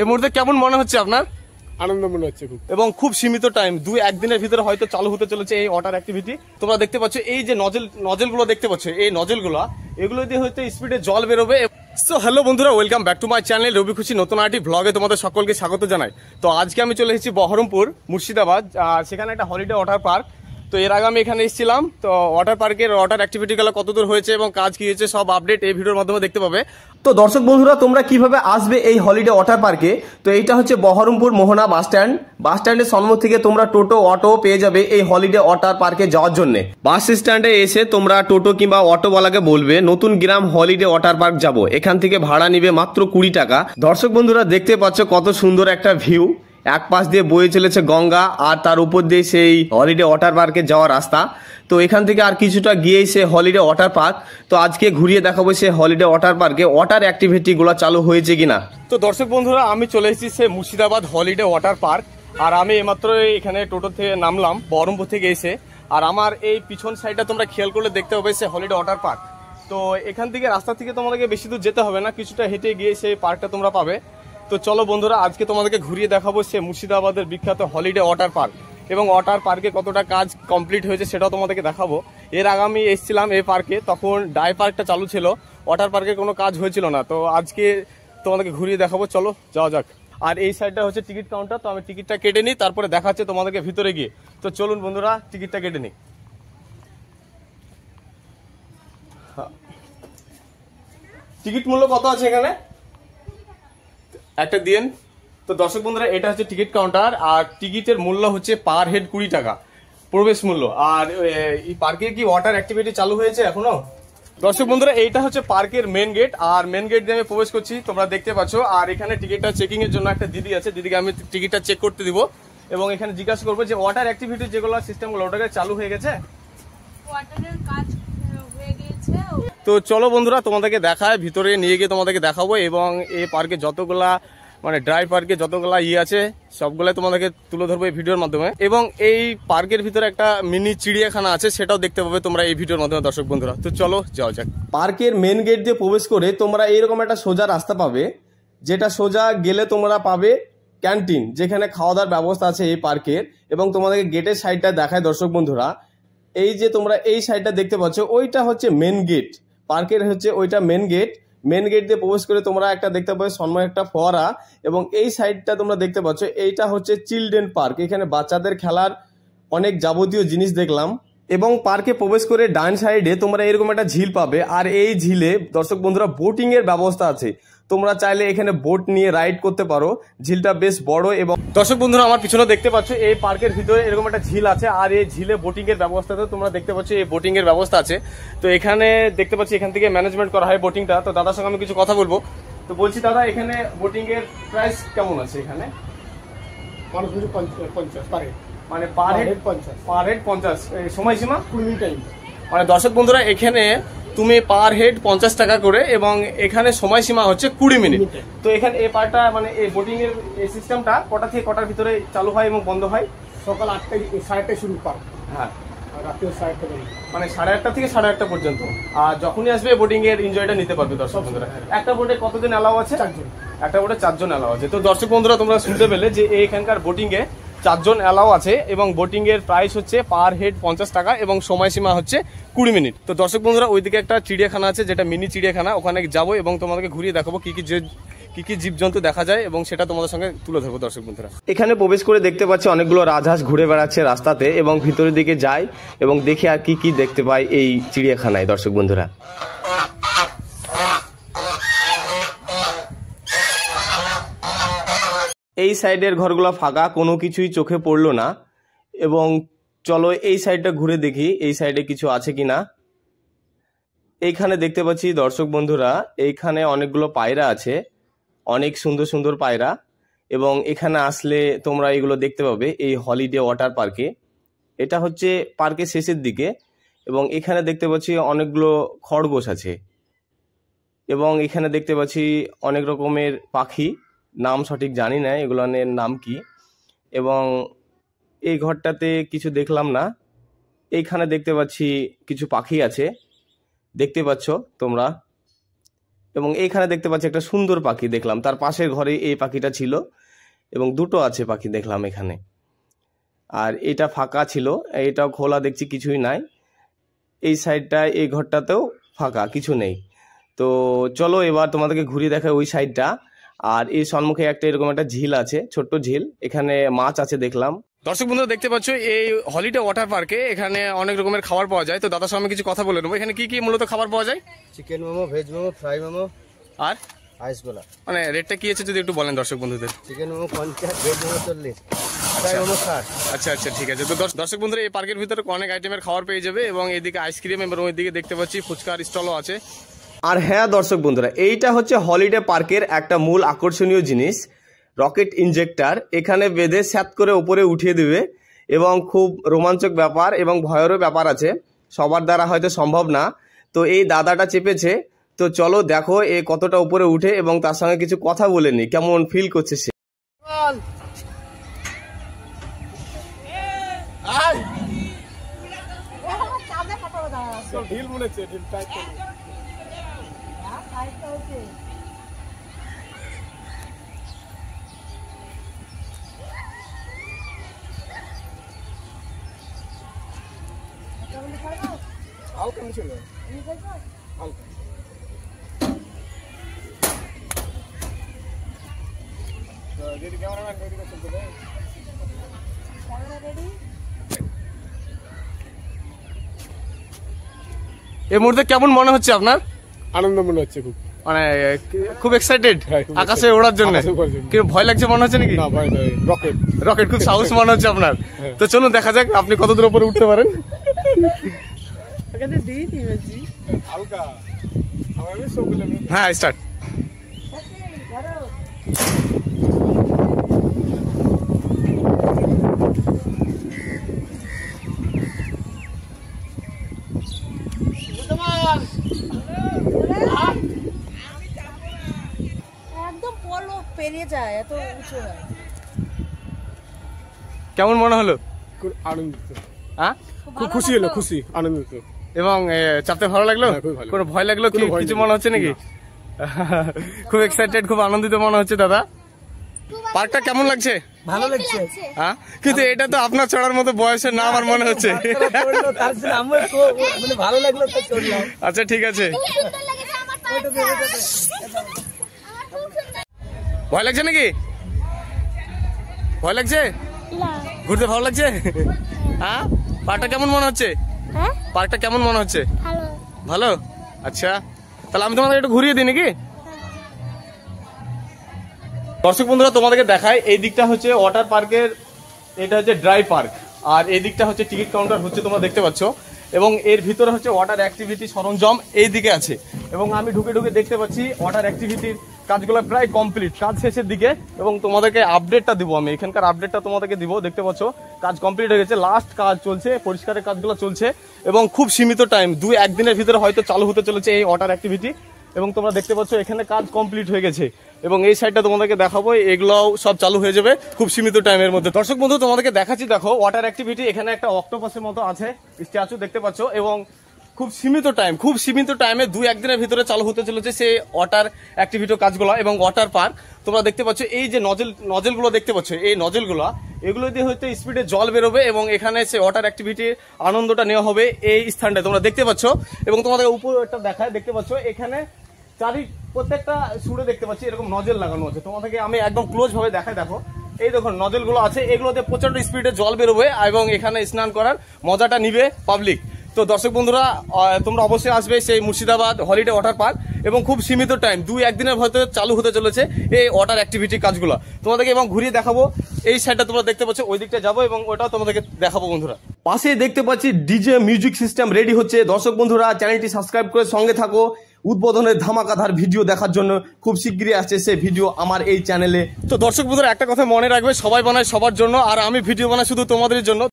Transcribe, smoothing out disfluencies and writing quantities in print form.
এই মুহূর্তে কেমন মনে হচ্ছে আপনার? আনন্দ মনে হচ্ছে খুব, এবং খুব সীমিত টাইম, 2-1 দিনের ভিতরে হয়তো চালু হতে চলেছে এই ওয়াটার অ্যাক্টিভিটি। তোমরা দেখতে পাচ্ছ এই যে নজেলগুলো দেখতে পাচ্ছ, এই নজেলগুলো এগুলো দিয়ে হয়তো স্পিডে জল বেরোবে। সো হ্যালো বন্ধুরা, welcome back to my channel Rabi Khushi নতুন আরেকটি ব্লগে তোমাদের সকলকে স্বাগত জানাই। তো আজকে আমি চলে এসেছি বহরমপুর মুর্শিদাবাদ, আর সেখানে একটা হলিডে ওয়াটার পার্ক। তো এর আগে আমি এখানে এসেছিলাম। তো ওয়াটার পার্কের ওয়াটার অ্যাক্টিভিটিগুলো কতদূর হয়েছে এবং কাজ কি হয়েছে সব আপডেট এই ভিডিওর মাধ্যমে দেখতে পাবে। তো দর্শক বন্ধুরা, তোমরা কিভাবে আসবে এই হলিডে ওয়াটার পার্কে? তো এইটা হচ্ছে বহরমপুর মোহনা বাস স্ট্যান্ডের সম্মুখ থেকে তোমরা টোটো অটো পেয়ে যাবে এই হলিডে ওয়াটার পার্কে যাওয়ার জন্য। বাস স্ট্যান্ডে এসে তোমরা টোটো কিংবা অটোওয়ালাকে বলবে নতুন গ্রাম হলিডে ওয়াটার পার্ক যাব, এখান থেকে ভাড়া নিবে মাত্র 20 টাকা। দর্শক বন্ধুরা, দেখতে পাচ্ছ কত সুন্দর একটা ভিউ। এক পাশ দিয়ে বয়ে চলেছে গঙ্গা, আর তার উপর দিয়ে সেই হলিডে ওয়াটার পার্কে যাওয়ার রাস্তা। তো এখান থেকে আর কিছুটা গিয়েই সে হলিডে ওয়াটার পার্ক। তো আজকে ঘুরিয়ে দেখাবো সে হলিডে ওয়াটার পার্কে ওয়াটার অ্যাক্টিভিটি গুলো চালু হয়েছে কিনা। তো দর্শক বন্ধুরা, আমি চলে এসেছি সে মুর্শিদাবাদ হলিডে ওয়াটার পার্ক। আর আমি এইমাত্র এখানে টোটো থেকে নামলাম বহরমপুর থেকে এসে। আর আমার এই পিছন সাইডটা তোমরা খেয়াল করলে দেখতে পাবে সে হলিডে ওয়াটার পার্ক। তো এখান থেকে রাস্তা থেকে তোমাদেরকে বেশি দূর যেতে হবে না, কিছুটা হেঁটে গিয়ে সেই পার্কটা তোমরা পাবে। তো চলো বন্ধুরা, আজকে তোমাদেরকে ঘুরিয়ে দেখাবো সে মুর্শিদাবাদের বিখ্যাত হলিডে ওয়াটার পার্ক এবং ওয়াটার পার্কে কতটা কাজ কমপ্লিট হয়েছে সেটাও তোমাদেরকে দেখাবো। এর আগে আমি এসেছিলাম এই পার্কে, তখন ডাই পার্কটা চালু ছিল, ওয়াটার পার্কে কোনো কাজ হয়েছিল না। তো আজকে তোমাদেরকে ঘুরিয়ে দেখাবো, চলো যাওয়া যাক। আর এই সাইডটা হচ্ছে টিকিট কাউন্টার। তো আমি টিকিটটা কেটে নিই, তারপরে দেখাচ্ছে তোমাদেরকে ভিতরে গিয়ে। তো চলুন বন্ধুরা, টিকিটটা কেটে নিই। টিকিট মূল্য কত আছে এখানে একটা দিন। তো দর্শক বন্ধুরা, এটা হচ্ছে টিকিট কাউন্টার, আর টিকিটের মূল্য হচ্ছে পার হেড 20 টাকা প্রবেশ মূল্য। আর এই পার্কে কি ওয়াটার অ্যাক্টিভিটি চালু হয়েছে এখনো? দর্শক বন্ধুরা, এইটা হচ্ছে পার্কের মেন গেট, আর মেন গেট দিয়ে আমি প্রবেশ করছি, তোমরা দেখতে পাচ্ছ। আর এখানে টিকিটটা চেকিং এর জন্য একটা দিদি আছে, দিদিকে আমি টিকিটটা চেক করতে দিব এবং এখানে জিজ্ঞাসা করবো যে ওয়াটার অ্যাক্টিভিটি যেগুলো সিস্টেমগুলো ওটাকে চালু হয়ে গেছে। ওয়াটারের কাজ হয়ে গেছে। তো চলো বন্ধুরা, তোমাদেরকে দেখায়, ভিতরে নিয়ে গিয়ে তোমাদেরকে দেখাবো এবং এই পার্কে যতগুলা মানে ড্রাই পার্কে যতগুলা আছে সবগুলাই তোমাদেরকে তুলে ধরবো এই ভিডিওর মাধ্যমে। এবং এই পার্কের ভিতরে একটা মিনি চিড়িয়াখানা আছে, সেটাও দেখতে পাবে তোমরা এই ভিডিওর মাধ্যমে দর্শক বন্ধুরা। তো চলো যাওয়া যাক। পার্কের মেন গেট দিয়ে প্রবেশ করে তোমরা এইরকম একটা সোজা রাস্তা পাবে, যেটা সোজা গেলে তোমরা পাবে ক্যান্টিন, যেখানে খাওয়া দাওয়ার ব্যবস্থা আছে এই পার্কের। এবং তোমাদেরকে গেটের সাইডটা দেখায় দর্শক বন্ধুরা, এই যে তোমরা এই সাইডটা দেখতে পাচ্ছ ওইটা হচ্ছে মেন গেট পার্কের, হচ্ছে ওইটা মেন গেট। মেন গেট দিয়ে প্রবেশ করে তোমরা একটা দেখতে পাবে সন্ময় একটা ফোয়ারা, এবং এই সাইডটা তোমরা দেখতে পাচ্ছ এইটা হচ্ছে চিলড্রেন পার্ক। এখানে বাচ্চাদের খেলার অনেক যাবতীয় জিনিস দেখলাম। এবং পার্কে প্রবেশ করে ডান সাইডে তোমরা এরকম একটা ঝিল পাবে, আর এই ঝিলে দর্শক বন্ধুরা বোটিং এর ব্যবস্থা আছে। তোমরা চাইলে এখানে বোট নিয়ে রাইড করতে পারো। ঝিলটা বেশ বড়। এবং দর্শক বন্ধুরা, আমার পিছনে দেখতে পাচ্ছ এই পার্কের ভিতরে এরকম একটা ঝিল আছে, আর এই ঝিলে বোটিং এর ব্যবস্থা তোমরা দেখতে পাচ্ছ, এই বোটিং এর ব্যবস্থা আছে। তো এখানে দেখতে পাচ্ছি এখান থেকে ম্যানেজমেন্ট করা হয় বোটিংটা। তো দাদার সঙ্গে আমি কিছু কথা বলবো। তো বলছি দাদা, এখানে বোটিং এর প্রাইস কেমন আছে? এখানে 50 পারে, মানে পার হেড 50, সময়সীমা 20 টাইম। মানে দর্শক বন্ধুরা, এখানে তুমি পার হেড 50 টাকা করে, এবং এখানে সময়সীমা হচ্ছে 20 মিনিট। তো এখানে এই পার্টটা মানে এই বোটিং এর এই সিস্টেমটা কটা থেকে কটার ভিতরে চালু হয় এবং বন্ধ হয়? সকাল 8টায় 8:30 শুরু পার্ক, হ্যাঁ, আর রাত্রি 8:30 মানে 8:30 থেকে 8:30 পর্যন্ত। আর যখনই আসবে বোটিং এর এনজয়টা নিতে পারবে দর্শক বন্ধুরা। একটা বোটে কতদিন অ্যালাউ আছে? 4 জন। একটা বোটে 4 জন অ্যালাউ আছে। তো দর্শক বন্ধুরা, তোমরা শুনতে পেলে যে এখানকার বোটিং এ 4 জন অ্যালাউ আছে, এবং বোটিং এর প্রাইস হচ্ছে পার হেড 50 টাকা এবং সময়সীমা হচ্ছে 20 মিনিট। তো দর্শক বন্ধুরা, ওইদিকে একটা চিড়িয়াখানা আছে, যেটা মিনি চিড়িয়াখানা, ওখানে যাবো এবং তোমাদেরকে ঘুরিয়ে দেখাবো কি কি জীবজন্তু দেখা যায়, এবং সেটা তোমাদের সঙ্গে তুলে ধরবো দর্শক বন্ধুরা। এখানে প্রবেশ করে দেখতে পাচ্ছি অনেকগুলো রাজহাঁস ঘুরে বেড়াচ্ছে রাস্তাতে, এবং ভিতরের দিকে যাই এবং দেখি আর কি দেখতে পাই এই চিড়িয়াখানায় দর্শক বন্ধুরা। এই সাইডের ঘরগুলো ফাঁকা, কোনো কিছুই চোখে পড়লো না। এবং চলো এই সাইডটা ঘুরে দেখি এই সাইডে কিছু আছে কিনা। এইখানে দেখতে পাচ্ছি দর্শক বন্ধুরা, এইখানে অনেকগুলো পায়রা আছে, অনেক সুন্দর সুন্দর পায়রা। এবং এখানে আসলে তোমরা এগুলো দেখতে পাবে এই হলিডে ওয়াটার পার্কে। এটা হচ্ছে পার্কের শেষের দিকে, এবং এখানে দেখতে পাচ্ছি অনেকগুলো খরগোশ আছে, এবং এখানে দেখতে পাচ্ছি অনেক রকমের পাখি, নাম সঠিক জানি না এগুলোর নাম কি। এবং এই ঘরটাতে কিছু দেখলাম না। এইখানে দেখতে পাচ্ছি কিছু পাখি আছে, দেখতে পাচ্ছ তোমরা। এবং এইখানে দেখতে পাচ্ছি একটা সুন্দর পাখি দেখলাম, তার পাশের ঘরে এই পাখিটা ছিল এবং দুটো আছে পাখি দেখলাম এখানে। আর এটা ফাঁকা ছিল, এটাও খোলা দেখছি কিছুই নাই। এই সাইডটায় এই ঘরটাতেও ফাঁকা, কিছু নেই। তো চলো এবার তোমাদেরকে ঘুরিয়ে দেখাই ওই সাইডটা। আর এই সম্মুখে একটা এরকম একটা ঝিল আছে, ছোট্ট ঝিল, এখানে মাছ আছে দেখলাম। দর্শক বন্ধুরা দেখতে পাচ্ছ এই হলিডে ওয়াটার পার্কে এখানে অনেক রকমের খাবার পাওয়া যায়। তো দাদার সঙ্গে কিছু কথা বলে নেবো, এখানে কি কি মূলত খাবার পাওয়া যায়? Chicken momo, veg momo, fry momo আর আইস গোলা। মানে রেটটা কি আছে যদি একটু বলেন দর্শক বন্ধুদের। Chicken momo 50, veg momo 40, fry momo 60। আচ্ছা আচ্ছা, ঠিক আছে। তো দর্শক বন্ধুরা এই পার্কের ভিতরে অনেক আইটেমের খাবার পেয়ে যাবে এবং এদিকে আইসক্রিম এবং ওইদিকে দেখতে পাচ্ছি ফুচকার স্টলও আছে। আর হ্যাঁ দর্শক বন্ধুরা, এইটা হচ্ছে হলিডে পার্কের একটা মূল আকর্ষণীয় জিনিস, রকেট ইনজেক্টর। এখানে বেঁধে স্যাত করে উপরে উঠিয়ে দেবে এবং খুব রোমাঞ্চক ব্যাপার এবং ভয়েরও ব্যাপার আছে, সবার দ্বারা হয়তো সম্ভব না। তো এই দাদাটা চেপেছে, তো চলো দেখো এ কতটা উপরে উঠে এবং তার সঙ্গে কিছু কথা বলে নি, কেমন ফিল করছে সে। ঢিল মনে হচ্ছে, ঢিল টাইট করে। হালকা নিচে না, হালকা। যদি ক্যামেরাম্যান রেডি করে চলতে দেয়। এই মুহূর্তে কেমন মনে হচ্ছে আপনার? আনন্দ মনে হচ্ছে খুব, মানে খুব এক্সাইটেড হ্যাঁ, খুব আকাশে excited। ওড়ার জন্য। আকাশে ওড়ার জন্য। কি ভয় লাগছে মনে হচ্ছে নাকি? না ভাই ভাই, রকেট। রকেট, খুব সাহস মনে হচ্ছে আপনার। তো চলুন দেখা যাক আপনি কত দূর উপরে উঠতে পারেন। হালকা আমি সব বললাম। হ্যাঁ স্টার্ট। একদম পলো পেরিয়ে যায়, এত উঁচু হয়। কেমন মনে হলো? খুব আনন্দিত, হ্যাঁ খুব খুশি হলো, খুশি আনন্দিত। এবং চাপতে ভালো লাগলো? হ্যাঁ, খুব ভালো। কোনো ভয় লাগলো কি? কোনো ভয় কিছু নেই। মনে হচ্ছে নাকি? খুব এক্সাইটেড, খুব আনন্দিত মনে হচ্ছে দাদা। পার্কটা কেমন লাগছে? ভালো লাগছে। হ্যাঁ, কিন্তু এটা তো আপনার চড়ার মতো বয়সের না আমার মনে হচ্ছে। তার জন্য আমার মানে ভালো লাগলো তো চললাম। আচ্ছা ঠিক আছে। ভয় লাগছে নাকি? ভয় লাগছে? ঘুরতে ভালো লাগছে? হ্যাঁ, পার্কটা কেমন মনে হচ্ছে? পার্কটা কেমন মনে হচ্ছে? ভালো। আচ্ছা তাহলে আমি তোমাদের একটু ঘুরিয়ে দিই নাকি? দর্শক বন্ধুরা তোমাদেরকে দেখায়, এই দিকটা হচ্ছে ওয়াটার পার্কের, এটা হচ্ছে ড্রাই পার্ক, আর এই দিকটা হচ্ছে টিকিট কাউন্টার হচ্ছে, তোমরা দেখতে পাচ্ছ। এবং এর ভিতরে হচ্ছে ওয়াটার অ্যাক্টিভিটি সরঞ্জাম এই দিকে আছে। এবং আমি ঢুকে ঢুকে দেখতে পাচ্ছি ওয়াটার অ্যাক্টিভিটির কাজগুলো প্রায় কমপ্লিট, কাজ শেষের দিকে। এবং তোমাদেরকে আপডেটটা দিব, আমি এখানকার আপডেটটা তোমাদেরকে দিব। দেখতে পাচ্ছ কাজ কমপ্লিট হয়ে গেছে, লাস্ট কাজ চলছে, পরিষ্কারের কাজগুলো চলছে এবং খুব সীমিত টাইম, 2-1 দিনের ভিতরে হয়তো চালু হতে চলেছে এই ওয়াটার অ্যাক্টিভিটি। এবং তোমরা দেখতে পাচ্ছ এখানে কাজ কমপ্লিট হয়ে গেছে এবং এই সাইডটা তোমাদেরকে দেখাবো, এগুলোও সব চালু হয়ে যাবে খুব সীমিত টাইমের মধ্যে। দর্শক বন্ধু তোমাদেরকে দেখাচ্ছি, দেখো ওয়াটার অ্যাক্টিভিটি, এখানে একটা অক্টোপাসের মতো আছে স্ট্যাচু দেখতে পাচ্ছ এবং খুব সীমিত টাইমে 2-1 দিনের ভিতরে চালু হতে চলেছে সেই ওয়াটার অ্যাক্টিভিটি কাজগুলো। এবং ওয়াটার পার্ক তোমরা দেখতে পাচ্ছ, এই যে নজেলগুলো দেখতে পাচ্ছ, এই নজেলগুলো এগুলো দিয়ে হয়তো স্পিডে জল বেরোবে এবং এখানে সে ওয়াটার অ্যাক্টিভিটির আনন্দটা নেওয়া হবে এই স্থানটায়, তোমরা দেখতে পাচ্ছ। এবং তোমাদের উপরটা দেখায়, দেখতে পাচ্ছ এখানে প্রত্যেকটা সুরে দেখতে পাচ্ছি এরকম নজেল লাগানো আছে। তোমাদেরকে আমি একদম ক্লোজ ভাবে দেখাই, দেখো এই দেখো নজেলগুলো আছে, এগুলোতে প্রচন্ড স্পিডে জল বেরোবে এবং এখানে স্নান করার মজাটা নিবে পাবলিক। তো দর্শক বন্ধুরা তোমরা অবশ্যই আসবে সেই মুর্শিদাবাদ হলিডে ওয়াটার পার্ক এবং খুব সীমিত টাইম, 2-1 দিনের হয়তো চালু হতে চলেছে এই ওয়াটার অ্যাক্টিভিটি কাজগুলো তোমাদেরকে এবং ঘুরিয়ে দেখাবো। এই সাইডটা তোমরা দেখতে পাচ্ছ, ওই দিকটা যাবো এবং ওটাও তোমাদেরকে দেখাবো বন্ধুরা। পাশে দেখতে পাচ্ছি ডিজে মিউজিক সিস্টেম রেডি হচ্ছে। দর্শক বন্ধুরা চ্যানেলটি সাবস্ক্রাইব করে সঙ্গে থাকো, উদ্বোধনের ধামাকাধার ভিডিও দেখার জন্য খুব শিগগিরই আসছে সেই ভিডিও আমার এই চ্যানেলে। তো দর্শক বন্ধুরা একটা কথা মনে রাখবে, সবাই বানায় সবার জন্য, আর আমি ভিডিও বানাই শুধু তোমাদের জন্য।